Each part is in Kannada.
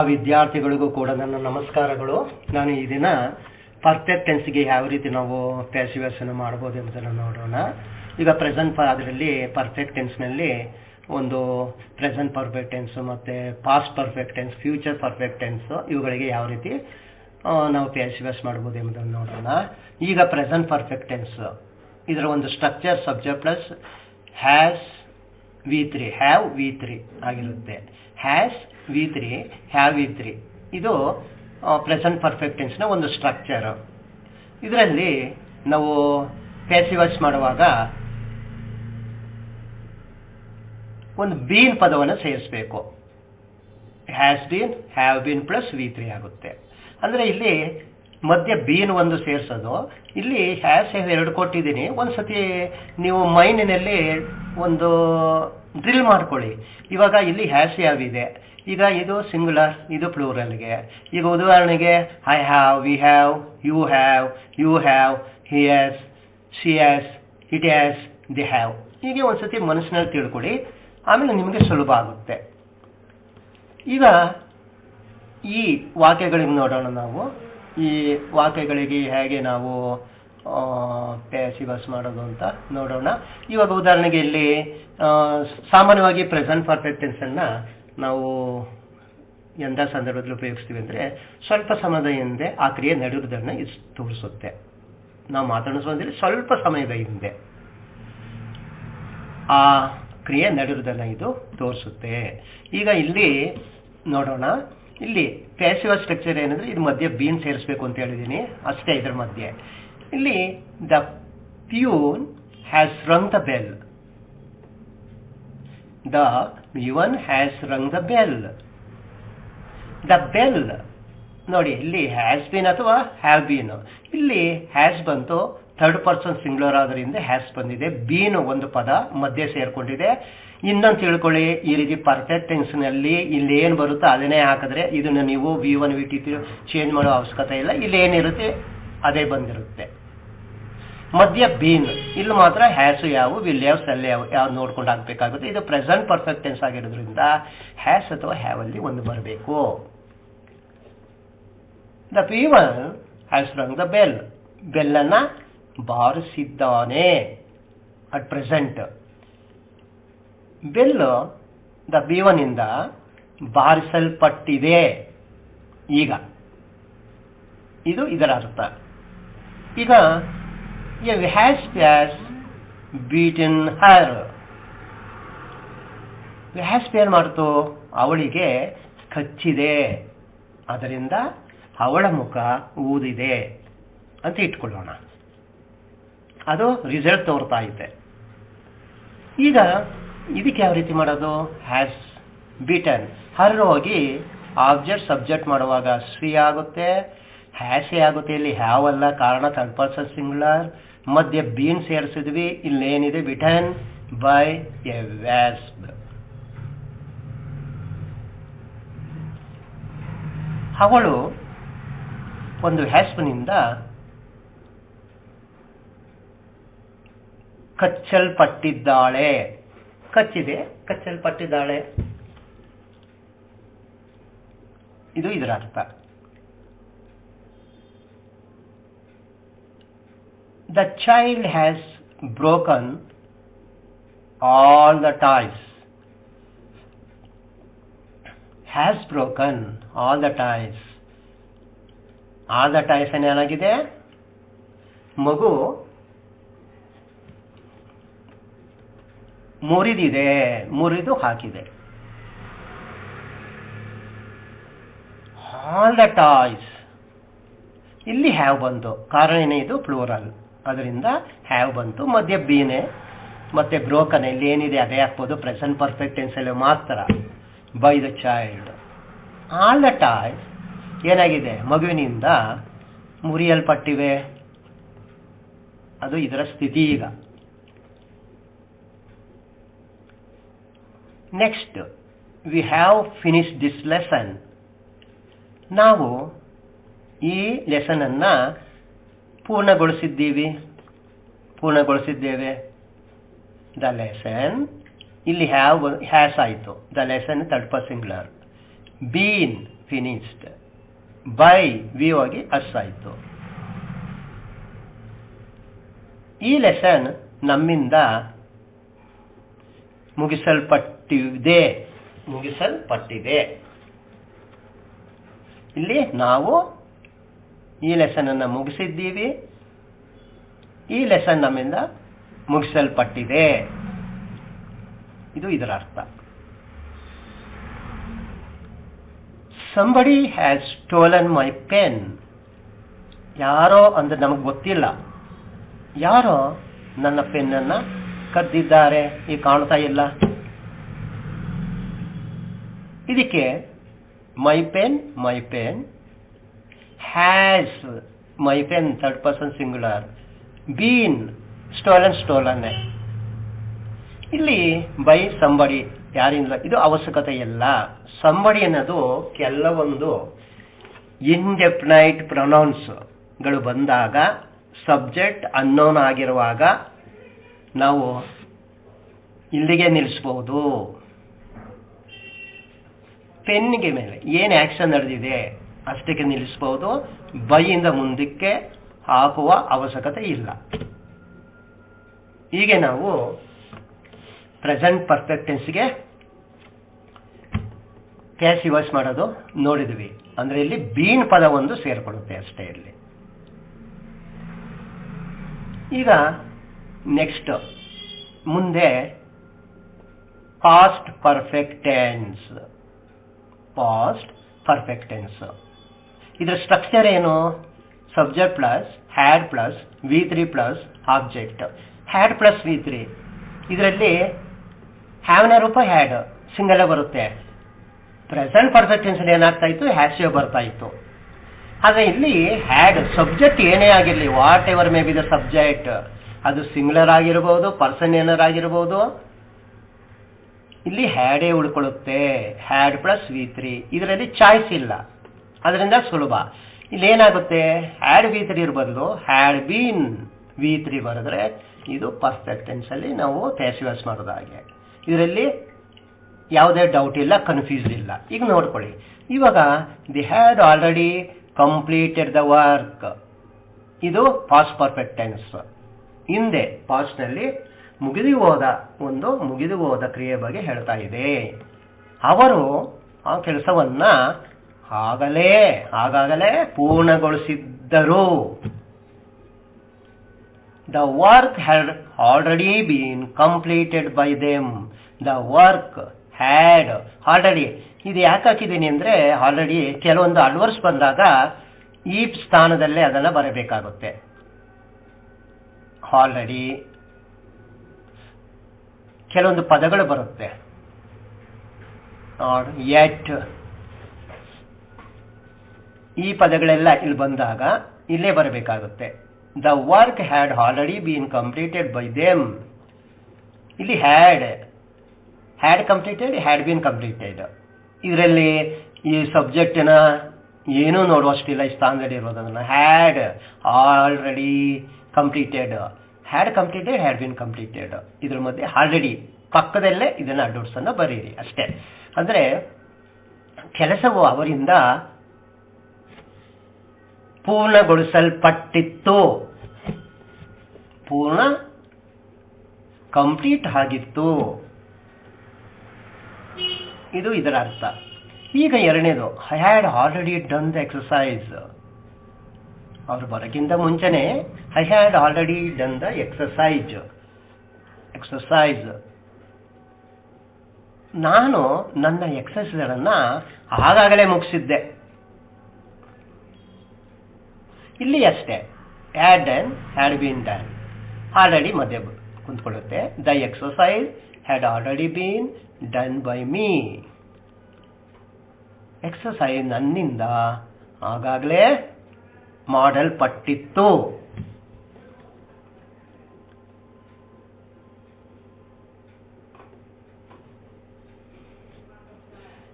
ವಿದ್ಯಾರ್ಥಿಗಳಿಗೂ ಕೂಡ ನನ್ನ ನಮಸ್ಕಾರಗಳು. ನಾನು ಈ ದಿನ ಪರ್ಫೆಕ್ಟ್ ಟೆನ್ಸ್ಗೆ ಯಾವ ರೀತಿ ನಾವು ಪ್ಯಾಸಿವಸ್ ಮಾಡಬಹುದು ಎಂಬುದನ್ನು ನೋಡೋಣ. ಈಗ ಪ್ರೆಸೆಂಟ್ ಅದರಲ್ಲಿ ಪರ್ಫೆಕ್ಟ್ ಟೆನ್ಸ್ನಲ್ಲಿ ಒಂದು ಪ್ರೆಸೆಂಟ್ ಪರ್ಫೆಕ್ಟ್ ಟೆನ್ಸ್ ಮತ್ತೆ past perfect tense, future perfect tense ಇವುಗಳಿಗೆ ಯಾವ ರೀತಿ ನಾವು ಪ್ಯಾಸಿವಸ್ ಮಾಡಬಹುದು ಎಂಬುದನ್ನು ನೋಡೋಣ. ಈಗ ಪ್ರೆಸೆಂಟ್ ಪರ್ಫೆಕ್ಟ್ ಟೆನ್ಸ್ ಇದರ ಒಂದು structure subject plus has V3 have V3 ಆಗಿರುತ್ತೆ. ಹ್ಯಾಸ್ V3 ಹ್ಯಾವ್ V3 ಇದು ಪ್ರೆಸೆಂಟ್ ಪರ್ಫೆಕ್ಟ್ ಟೆನ್ಸ್ನ ಒಂದು ಸ್ಟ್ರಕ್ಚರ್. ಇದರಲ್ಲಿ ನಾವು ಪ್ಯಾಸಿವಸ್ ಮಾಡುವಾಗ ಒಂದು ಬೀನ್ ಪದವನ್ನು ಸೇರಿಸಬೇಕು. Has been have been plus V3 ಆಗುತ್ತೆ. ಅಂದರೆ ಇಲ್ಲಿ ಮಧ್ಯ ಬೀನ್ ಒಂದು ಸೇರಿಸೋದು. ಇಲ್ಲಿ ಹ್ಯಾಸ್ ಎರಡು ಕೊಟ್ಟಿದ್ದೀನಿ. ಒಂದ್ಸತಿ ನೀವು ಮೈಂಡಿನಲ್ಲಿ ಒಂದು ಡ್ರಿಲ್ ಮಾಡ್ಕೊಳ್ಳಿ. ಇವಾಗ ಇಲ್ಲಿ ಹ್ಯಾಸ್ ಹ್ಯಾವ್ ಇದೆ. ಈಗ ಇದು ಸಿಂಗುಲರ್, ಇದು ಪ್ಲೂರಲ್ಗೆ. ಈಗ ಉದಾಹರಣೆಗೆ I have, we have, you have, you have, he has, she has, it has, they have. ಹೀಗೆ ಒಂದ್ಸತಿ ಮನಸ್ಸಿನಲ್ಲಿ ತಿಳ್ಕೊಳ್ಳಿ, ಆಮೇಲೆ ನಿಮಗೆ ಸುಲಭ ಆಗುತ್ತೆ. ಈಗ ಈ ವಾಕ್ಯಗಳಿಗೆ ನೋಡೋಣ. ನಾವು ಈ ವಾಕ್ಯಗಳಿಗೆ ಹೇಗೆ ನಾವು ಪ್ಯಾಸಿವಸ್ ಮಾಡೋದು ಅಂತ ನೋಡೋಣ. ಇವಾಗ ಉದಾಹರಣೆಗೆ ಇಲ್ಲಿ ಸಾಮಾನ್ಯವಾಗಿ ಪ್ರೆಸೆಂಟ್ ಪರ್ಫೆಕ್ಟ್ ಟೆನ್ಸ್ ಅನ್ನ ನಾವು ಎಂಥ ಸಂದರ್ಭದಲ್ಲಿ ಉಪಯೋಗಿಸ್ತೀವಿ ಅಂದರೆ ಸ್ವಲ್ಪ ಸಮಯದ ಹಿಂದೆ ಆ ಕ್ರಿಯೆ ನಡೆಯುವುದನ್ನು ತೋರಿಸುತ್ತೆ. ನಾವು ಮಾತನಾಡಿಸುವುದರಲ್ಲಿ ಸ್ವಲ್ಪ ಸಮಯದ ಹಿಂದೆ ಆ ಕ್ರಿಯೆ ನಡೆಯುವುದನ್ನು ಇದು ತೋರಿಸುತ್ತೆ. ಈಗ ಇಲ್ಲಿ ನೋಡೋಣ. ಇಲ್ಲಿ ಪ್ಯಾಸಿವಸ್ ಸ್ಟ್ರಕ್ಚರ್ ಏನಂದ್ರೆ ಇದು ಮಧ್ಯೆ ಬೀನ್ ಸೇರಿಸಬೇಕು ಅಂತ ಹೇಳಿದ್ದೀನಿ ಅಷ್ಟೇ. ಇದರ ಮಧ್ಯೆ ಇಲ್ಲಿ the peon has rung the bell. The peon has rung the bell. The bell ನೋಡಿ, ಇಲ್ಲಿ ಹ್ಯಾಸ್ ಬೀನ್ ಅಥವಾ ಹ್ಯಾವ್ ಬೀನ್. ಇಲ್ಲಿ ಹ್ಯಾಸ್ ಬಂತು, ಥರ್ಡ್ ಪರ್ಸನ್ ಸಿಂಗ್ಯುಲರ್ ಆದ್ರಿಂದ ಹ್ಯಾಸ್ ಬಂದಿದೆ. ಬೀನ್ ಒಂದು ಪದ ಮಧ್ಯೆ ಸೇರ್ಕೊಂಡಿದೆ. ಇನ್ನೊಂದು ತಿಳ್ಕೊಳ್ಳಿ, ಈ ರೀತಿ ಪರ್ಫೆಕ್ಟ್ ಟೆನ್ಸ್ ನಲ್ಲಿ ಇಲ್ಲಿ ಏನ್ ಬರುತ್ತೋ ಅದನ್ನೇ ಹಾಕಿದ್ರೆ ಇದನ್ನ ನೀವು V1 V2 ಚೇಂಜ್ ಮಾಡೋ ಅವಶ್ಯಕತೆ ಇಲ್ಲ. ಇಲ್ಲಿ ಏನಿರುತ್ತೆ ಅದೇ ಬಂದಿರುತ್ತೆ. ಮಧ್ಯ ಬೀನ್, ಇಲ್ಲಿ ಮಾತ್ರ ಹ್ಯಾಸ್ ಯಾವ, ವಿಲ್ ಯಾವ, ಸೆಲ್ ಯಾವ ಯಾವ್ದು ನೋಡ್ಕೊಂಡು ಹಾಕ್ಬೇಕಾಗುತ್ತೆ. ಇದು ಪ್ರೆಸೆಂಟ್ ಪರ್ಫೆಕ್ಟ್ ಟೆನ್ಸ್ ಆಗಿರೋದ್ರಿಂದ ಹ್ಯಾಸ್ ಅಥವಾ ಹ್ಯಾವ್ ಅಲ್ಲಿ ಒಂದು ಬರಬೇಕು. The peon has rung the bell. ಬೆಲ್ಲನ್ನ ಬಾರಿಸಿದ್ದಾನೆ. At present bell the B1 ಇಂದ ಬಾರಿಸಲ್ಪಟ್ಟಿದೆ. ಈಗ ಇದು ಇದರ ಅರ್ಥ. ಈಗ ಹ್ಯಾಸ್ ಬೀಟನ್ ಹರ್. ಹ್ಯಾಸ್ ಏನ್ ಮಾಡ್ತು, ಅವಳಿಗೆ ಕಚ್ಚಿದೆ, ಅದರಿಂದ ಅವಳ ಮುಖ ಊದಿದೆ ಅಂತ ಇಟ್ಕೊಳ್ಳೋಣ. ಅದು ರಿಸಲ್ಟ್ ತೋರ್ತಾ ಇದೆ. ಈಗ ಇದಕ್ಕೆ ಯಾವ ರೀತಿ ಮಾಡೋದು? ಹ್ಯಾಸ್ ಬೀಟನ್ ಹರ್ ಹೋಗಿ ಆಬ್ಜೆಕ್ಟ್ ಸಬ್ಜೆಕ್ಟ್ ಮಾಡುವಾಗ ಶ್ರೀ ಆಗುತ್ತೆ, ಹ್ಯಾಸೆ ಆಗುತ್ತೆ. ಇಲ್ಲಿ ಹ್ಯಾವ್ ಅಲ್ಲ, ಕಾರಣ ಥರ್ಡ್ ಪರ್ಸನ್ ಸಿಂಗ್ಯುಲರ್. ಮಧ್ಯೆ ಬೀನ್ ಸೇರಿಸಿದ್ವಿ. ಇಲ್ಲಿ ಏನಿದೆ, ಬಿಟನ್ ಬೈ ಎ ವ್ಯಾಸ್ಪ್. ಅವಳು ಒಂದು ಹ್ಯಾಸ್ಪ್ನಿಂದ ಕಚ್ಚಲ್ಪಟ್ಟಿದ್ದಾಳೆ. ಕಚ್ಚಿದೆ, ಕಚ್ಚಲ್ಪಟ್ಟಿದ್ದಾಳೆ, ಇದು ಇದರ ಅರ್ಥ. The child has broken all the toys. Has broken all the toys. All the toys ಏನಾಗಿದೆ, ಮಗು ಮುರಿದಿದೆ, ಮುರಿದು ಹಾಕಿದೆ. ಆಲ್ ದ ಟಾಯ್ಸ್, ಇಲ್ಲಿ ಹ್ಯಾವ್ ಬಂತು, ಕಾರಣ ಏನೇ ಇದು ಪ್ಲೂರಲ್, ಅದರಿಂದ ಹ್ಯಾವ್ ಬಂತು. ಮಧ್ಯ ಬೀನೆ ಮತ್ತೆ ಬ್ರೋಕನ್, ಇಲ್ಲಿ ಏನಿದೆ ಅದೇ ಹಾಕ್ಬೋದು. ಪ್ರೆಸೆಂಟ್ ಪರ್ಫೆಕ್ಟ್ ಟೆನ್ಸ್ ಅಲ್ಲಿ ಮಾತ್ರ by the child. All the toys ಏನಾಗಿದೆ, ಮಗುವಿನಿಂದ ಮುರಿಯಲ್ಪಟ್ಟಿವೆ. ಅದು ಇದರ ಸ್ಥಿತಿ. ಈಗ next, we have finish this lesson. ನಾವು ಈ ಲೆಸನ್ ಅನ್ನ ಪೂರ್ಣಗೊಳಿಸಿದ್ದೇವೆ. ದ ಲೆಸನ್ ಇಲ್ಲಿ ಹ್ಯಾಸ್ ಆಯಿತು. The lesson third person singular. Been finished. By we ಹೋಗಿ ಅಸ್ ಆಯಿತು. ಈ ಲೆಸನ್ ನಮ್ಮಿಂದ ಮುಗಿಸಲ್ಪಟ್ಟಿದೆ. ಇಲ್ಲಿ ನಾವು ಈ ಲೆಸನ್ ಅನ್ನು ಮುಗಿಸಿದ್ದೀವಿ. ಈ ಲೆಸನ್ ನಮ್ಮಿಂದ ಮುಗಿಸಲ್ಪಟ್ಟಿದೆ. ಇದು ಇದರ ಅರ್ಥ. Somebody has stolen my pen. ಯಾರೋ ಅಂದ್ರೆ ನಮಗೆ ಗೊತ್ತಿಲ್ಲ. ಯಾರೋ ನನ್ನ ಪೆನ್ನನ್ನು ಕದ್ದಿದ್ದಾರೆ. ಈ ಕಾಣ್ತಾ ಇಲ್ಲ. ಇದಕ್ಕೆ my pen has, my pen third person singular, been stolen. ಇಲ್ಲಿ ಬೈ ಸಂಬಡಿ ಯಾರಿಂದ, ಇದು ಅವಶ್ಯಕತೆ ಇಲ್ಲ. ಸಂಬಡಿ ಅನ್ನೋದು ಕೆಲವೊಂದು ಇಂಡೆಫಿನೈಟ್ ಪ್ರೊನೌನ್ಸ್ಗಳು ಬಂದಾಗ, ಸಬ್ಜೆಕ್ಟ್ ಅನ್ನೋನ್ ಆಗಿರುವಾಗ ನಾವು ಇಲ್ಲಿಗೆ ನಿಲ್ಲಿಸಬಹುದು. ಪೆನ್ನಿಗೆ ಮೇಲೆ ಏನು ಆಕ್ಷನ್ ನಡೆದಿದೆ ಅಷ್ಟಕ್ಕೆ ನಿಲ್ಲಿಸಬಹುದು. ಬೈಯಿಂದ ಮುಂದಕ್ಕೆ ಹಾಕುವ ಅವಶ್ಯಕತೆ ಇಲ್ಲ. ಹೀಗೆ ನಾವು ಪ್ರೆಸೆಂಟ್ ಪರ್ಫೆಕ್ಟ್ ಟೆನ್ಸ್ಗೆ ಪ್ಯಾಸಿವ್ ವಾಯ್ಸ್ ಮಾಡೋದು ನೋಡಿದ್ವಿ. ಅಂದ್ರೆ ಇಲ್ಲಿ ಬೀನ್ ಪದ ಒಂದು ಸೇರ್ಪಡುತ್ತೆ ಅಷ್ಟೇ. ಇಲ್ಲಿ ಈಗ ನೆಕ್ಸ್ಟ್ ಮುಂದೆ ಪಾಸ್ಟ್ ಪರ್ಫೆಕ್ಟ್ ಟೆನ್ಸ್. ಇದರ ಸ್ಟ್ರಕ್ಚರ್ ಏನು? Subject plus had plus V3 plus object. Had plus V3. ಇದರಲ್ಲಿ ಹ್ಯಾವ್ನ ರೂಪ ಹ್ಯಾಡ್ ಸಿಂಗಲ್ ಬರುತ್ತೆ. ಪ್ರೆಸೆಂಟ್ ಪರ್ಫೆಕ್ಟ್ ಟೆನ್ಸ್ ಏನಾಗ್ತಾ ಇತ್ತು? ಹ್ಯಾಸ್ ಬರ್ತಾ ಇತ್ತು. ಆದ್ರೆ ಇಲ್ಲಿ ಹ್ಯಾಡ್ ಸಬ್ಜೆಕ್ಟ್ ಏನೇ ಆಗಿರಲಿ, what ever may be the subject, ಅದು ಸಿಂಗುಲರ್ ಆಗಿರಬಹುದು, ಪರ್ಸನ್ ಏನಾರ ಆಗಿರಬಹುದು, ಇಲ್ಲಿ ಹ್ಯಾಡೇ ಉಳ್ಕೊಳ್ಳುತ್ತೆ. Had plus V3. ಇದರಲ್ಲಿ ಚಾಯ್ಸ್ ಇಲ್ಲ, ಅದರಿಂದ ಸುಲಭ. ಇಲ್ಲಿ ಏನಾಗುತ್ತೆ? ಹ್ಯಾಡ್ V3 ಬದಲು ಹ್ಯಾಡ್ ಬೀನ್ V3 ಬರೆದ್ರೆ ಇದು ಪರ್ಫೆಕ್ಟ್ ಟೆನ್ಸ್ ಅಲ್ಲಿ ನಾವು ಪ್ಯಾಸಿವ್ ವಾಯ್ಸ್ ಮಾಡೋದು. ಹಾಗೆ ಇದರಲ್ಲಿ ಯಾವುದೇ ಡೌಟ್ ಇಲ್ಲ, ಕನ್ಫ್ಯೂಸ್ ಇಲ್ಲ. ಈಗ ನೋಡ್ಕೊಳ್ಳಿ. ಇವಾಗ the had already completed the work. ಇದು ಪಾಸ್ಟ್ ಪರ್ಫೆಕ್ಟ್ ಟೆನ್ಸ್. ಹಿಂದೆ ಪಾಸ್ಟ್ ನಲ್ಲಿ ಮುಗಿದು ಹೋದ ಕ್ರಿಯೆ ಬಗ್ಗೆ ಹೇಳ್ತಾ ಇದೆ. ಅವರು ಆ ಕೆಲಸವನ್ನ ಆಗಾಗಲೇ ಪೂರ್ಣಗೊಳಿಸಿದ್ದರು. The work had already been completed by them. The work had already. ಇದು ಯಾಕೆ ಹಾಕಿದ್ದೀನಿ ಅಂದ್ರೆ, ಆಲ್ರೆಡಿ ಕೆಲವೊಂದು ಅಡ್ವರ್ಸ್ ಬಂದಾಗ ಈ ಸ್ಥಾನದಲ್ಲೇ ಅದನ್ನ ಬರಬೇಕಾಗುತ್ತೆ. ಆಲ್ರೆಡಿ ಕೆಲವೊಂದು ಪದಗಳು ಬರುತ್ತೆ. ಯೆಟ್, ಈ ಪದಗಳೆಲ್ಲ ಇಲ್ಲಿ ಬಂದಾಗ ಇಲ್ಲೇ ಬರಬೇಕಾಗುತ್ತೆ. The work had already been completed by them. ಇಲ್ಲಿ had completed, had been completed. ಇದರಲ್ಲಿ ಈ ಸಬ್ಜೆಕ್ಟಿನ ಏನೂ ನೋಡುವಷ್ಟಿಲ್ಲ. ಈ ಸ್ಥಾನದಲ್ಲಿ ಇರೋದನ್ನ had already completed, had completed, had been completed. ಇದ್ರ ಮಧ್ಯೆ ಆಲ್ರೆಡಿ ಪಕ್ಕದಲ್ಲೇ ಇದನ್ನ ಅಡ್ವರ್ಸ್ ಅನ್ನ ಬರೀರಿ ಅಷ್ಟೇ. ಅಂದ್ರೆ ಕೆಲಸವು ಅವರಿಂದ ಪೂರ್ಣಗೊಳಿಸಲ್ಪಟ್ಟಿತ್ತು, ಕಂಪ್ಲೀಟ್ ಆಗಿತ್ತು. ಇದು ಇದರ ಅರ್ಥ. ಈಗ ಎರಡನೇದು, I had already done the exercise. ಅವ್ರು ಬರೋಕ್ಕಿಂತ ಮುಂಚೆನೆ I had already done the exercise. ನಾನು ನನ್ನ ಎಕ್ಸಸೈಸ್ಗಳನ್ನ ಆಗಾಗಲೇ ಮುಗಿಸಿದ್ದೆ. ಇಲ್ಲಿ ಅಷ್ಟೇ, had done, had been done. Already ಮಧ್ಯೆ ಕುಂತ್ಕೊಳ್ಳುತ್ತೆ. The exercise had already been done by me. Exercise ನನ್ನಿಂದ ಆಗಾಗಲೇ ಮಾಡಲ್ಪಟ್ಟಿತ್ತು.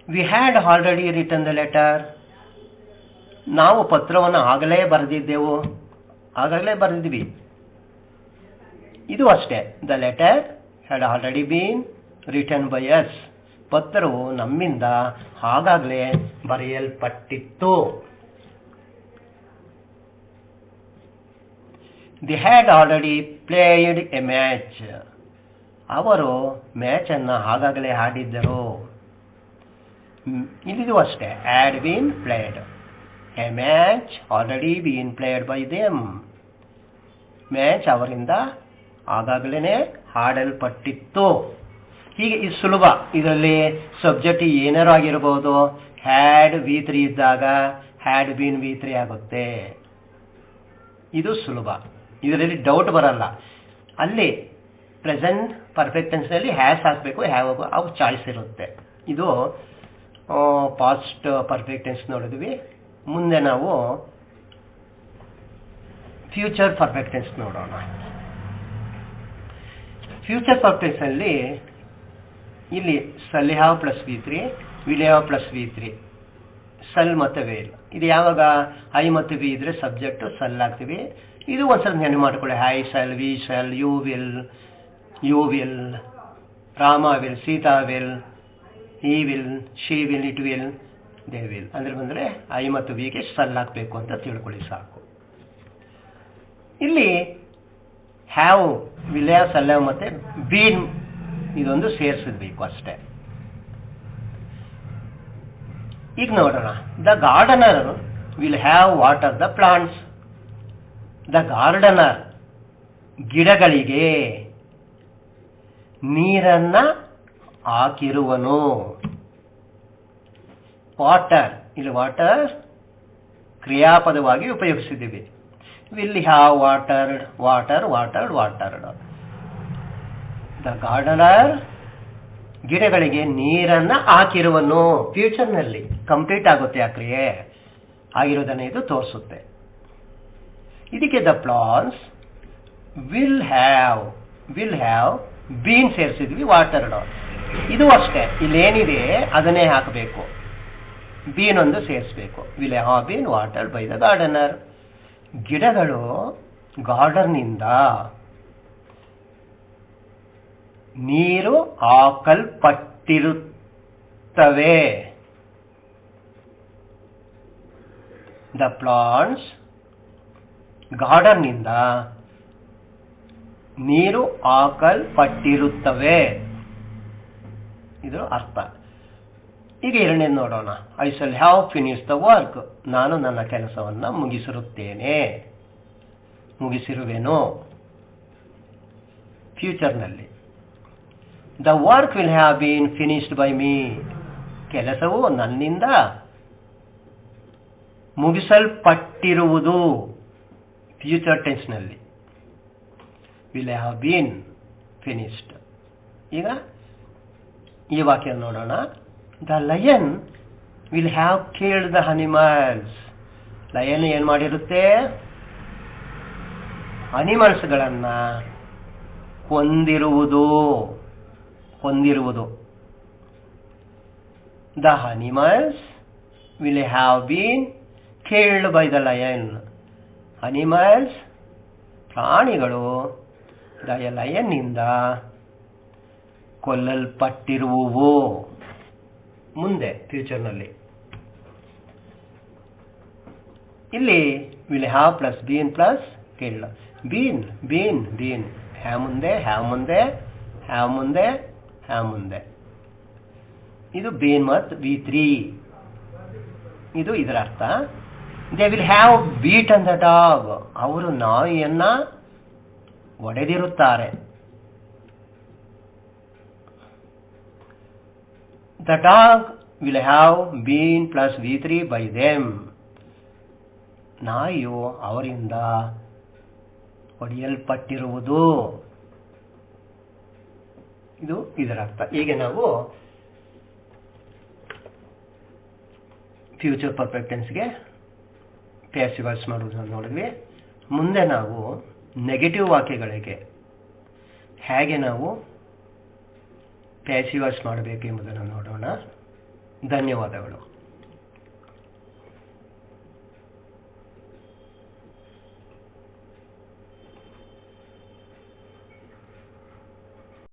We had already written the letter. ನಾವು ಪತ್ರವನ್ನು ಆಗಲೇ ಬರೆದಿದ್ವಿ. ಇದು ಅಷ್ಟೇ. The letter had already been written by us. ಪತ್ರವು ನಮ್ಮಿಂದ ಆಗಾಗಲೇ ಬರೆಯಲ್ಪಟ್ಟಿತ್ತು. The had already played A match. ಅವರು ಮ್ಯಾಚ್ ಅನ್ನು ಆಗಾಗಲೇ ಆಡಿದ್ದರು. ಇಲ್ಲಿದು ಅಷ್ಟೇ, had been played. A match already bean played by them. Match ಅವರಿಂದ ಆಗಾಗಲೇ ಆಡಲ್ಪಟ್ಟಿತ್ತು. ಹೀಗೆ ಇದು ಸುಲಭ. ಇದರಲ್ಲಿ ಸಬ್ಜೆಕ್ಟ್ ಏನಾರು ಆಗಿರಬಹುದು. ಹ್ಯಾಡ್ V3 ಇದ್ದಾಗ ಹ್ಯಾಡ್ ಬೀನ್ V3 ಆಗುತ್ತೆ. ಇದು ಸುಲಭ, ಇದರಲ್ಲಿ ಡೌಟ್ ಬರಲ್ಲ. ಅಲ್ಲಿ ಪ್ರೆಸೆಂಟ್ ಪರ್ಫೆಕ್ಟ್ ಟೆನ್ಸ್ನಲ್ಲಿ ಹ್ಯಾಸ್ ಹಾಕಬೇಕು, ಹ್ಯಾವ್ ಅವು ಚಾಯ್ಸ್ ಇರುತ್ತೆ. ಇದು ಪಾಸ್ಟ್ ಪರ್ಫೆಕ್ಟ್ ಟೆನ್ಸ್ ನೋಡಿದ್ವಿ. ಮುಂದೆ ನಾವು ಫ್ಯೂಚರ್ ಪರ್ಫೆಕ್ಟ್ ಟೆನ್ಸ್ ನೋಡೋಣ. ಫ್ಯೂಚರ್ ಪರ್ಫೆಕ್ಟ್ ಟೆನ್ಸ್ನಲ್ಲಿ ಇಲ್ಲಿ ಸಲ್ have plus V3, will have plus V3, ಸಲ್ ಮತ್ತು ವೇಲ್. ಇದು ಯಾವಾಗ ಐ ಮತ್ತು ವಿ ಇದ್ರೆ ಸಬ್ಜೆಕ್ಟ್ ಸಲ್ ಆಗ್ತೀವಿ. ಇದು ಒಂದ್ಸಲ ನೆನಪು ಮಾಡ್ಕೊಳ್ಳಿ. I shall, we shall, you will, Rama will, Sita will, he will, she will, it will, they will. ಅಂದ್ರೆ ಬಂದರೆ ಐ ಮತ್ತು ವಿಗೆ ಸಲ್ ಹಾಕಬೇಕು ಅಂತ ತಿಳ್ಕೊಳ್ಳಿ ಸಾಕು. ಇಲ್ಲಿ have, will have, shall have ಮತ್ತೆ ಬೀನ್ ಇದೊಂದು ಸೇರಿಸಬೇಕು ಅಷ್ಟೇ. ಈಗ ನೋಡೋಣ. The gardener will have water the plants. The gardener ಗಿಡಗಳಿಗೆ ನೀರನ್ನ ಹಾಕಿರುವನು. ವಾಟರ್, ಇಲ್ಲಿ ವಾಟರ್ ಕ್ರಿಯಾಪದವಾಗಿ ಉಪಯೋಗಿಸಿದ್ದೀವಿ. Will have watered, watered. The gardener ಗಿಡಗಳಿಗೆ ನೀರನ್ನ ಹಾಕಿರುವನು. ಫ್ಯೂಚರ್ನಲ್ಲಿ ಕಂಪ್ಲೀಟ್ ಆಗುತ್ತೆ ಆ ಕ್ರಿಯೆ ಆಗಿರೋದನ್ನ ಇದು ತೋರಿಸುತ್ತೆ. ಇದಕ್ಕೆ the plants will have been ಸೇರಿಸಿದ್ವಿ, ವಾಟರ್ಡ್. ಇದು ಅಷ್ಟೇ, ಇಲ್ಲೇನಿದೆ ಅದನ್ನೇ ಹಾಕಬೇಕು, ಬೀನ್ ಒಂದು ಸೇರಿಸಬೇಕು. Will have been watered by the gardener. ಗಿಡಗಳು ಗಾರ್ಡನ್ನಿಂದ ನೀರು ಹಾಕಲ್ಪಟ್ಟಿರುತ್ತವೆ. ದ ಪ್ಲಾಂಟ್ಸ್ ಗಾರ್ಡನ್ನಿಂದ ನೀರು ಹಾಕಲ್ಪಟ್ಟಿರುತ್ತವೆ. ಇದು ಅರ್ಥ. ಈಗ ಎರಡನೇ ನೋಡೋಣ. I shall have finish the work. ನಾನು ನನ್ನ ಕೆಲಸವನ್ನ ಮುಗಿಸಿರುವೆನು. ಫ್ಯೂಚರ್ನಲ್ಲಿ the work will have been finished by me. ಕೆಲಸವು ನನ್ನಿಂದ ಮುಗಿಸಲ್ಪಟ್ಟಿರುವುದು. ಫ್ಯೂಚರ್ ಟೆನ್ಸ್ನಲ್ಲಿ ವಿಲ್ ಹ್ಯಾವ್ ಬೀನ್ ಫಿನಿಶ್ಡ್. ಈಗ ಈ ವಾಕ್ಯ ನೋಡೋಣ. The lion will have killed the animals. Lion ಏನ್ ಮಾಡಿರುತ್ತೆ? ಅನಿಮಲ್ಸ್ಗಳನ್ನ ಕೊಂದಿರುವುದು. The animals will have been killed by the lion. Animals ಪ್ರಾಣಿಗಳು ಲಯನ್ನಿಂದ ಕೊಲ್ಲಲ್ಪಟ್ಟಿರುವುವು. ಮುಂದೆ ಫ್ಯೂಚರ್ನಲ್ಲಿ ಇಲ್ಲಿ will have plus been plus killed. Bean have ಮುಂದೆ ಇದು ಬೀನ್ ಮತ್ತು V3. ಇದು ಇದರ ಅರ್ಥ. They will have beaten the dog. ಅವರು ನಾಯಿಯನ್ನ ಒಡೆದಿರುತ್ತಾರೆ. The dog will have been plus V3 by them. ನಾಯಿಯು ಅವರಿಂದ ಹೊಡೆಯಲ್ಪಟ್ಟಿರುವುದು. ಇದು ಇದರ ಅರ್ಥ. ಹೀಗೆ ನಾವು ಫ್ಯೂಚರ್ ಪರ್ಫೆಕ್ಟ್ ಟೆನ್ಸ್ಗೆ ಪ್ಯಾಸಿವ್ ವಾಯ್ಸ್ ಮಾಡುವುದನ್ನು ನೋಡಿದ್ವಿ. ಮುಂದೆ ನಾವು ನೆಗೆಟಿವ್ ವಾಕ್ಯಗಳಿಗೆ ಹೇಗೆ ನಾವು ಪ್ಯಾಸಿವ್ ವಾಯ್ಸ್ ಮಾಡಬೇಕು ಎಂಬುದನ್ನು ನೋಡೋಣ. ಧನ್ಯವಾದಗಳು.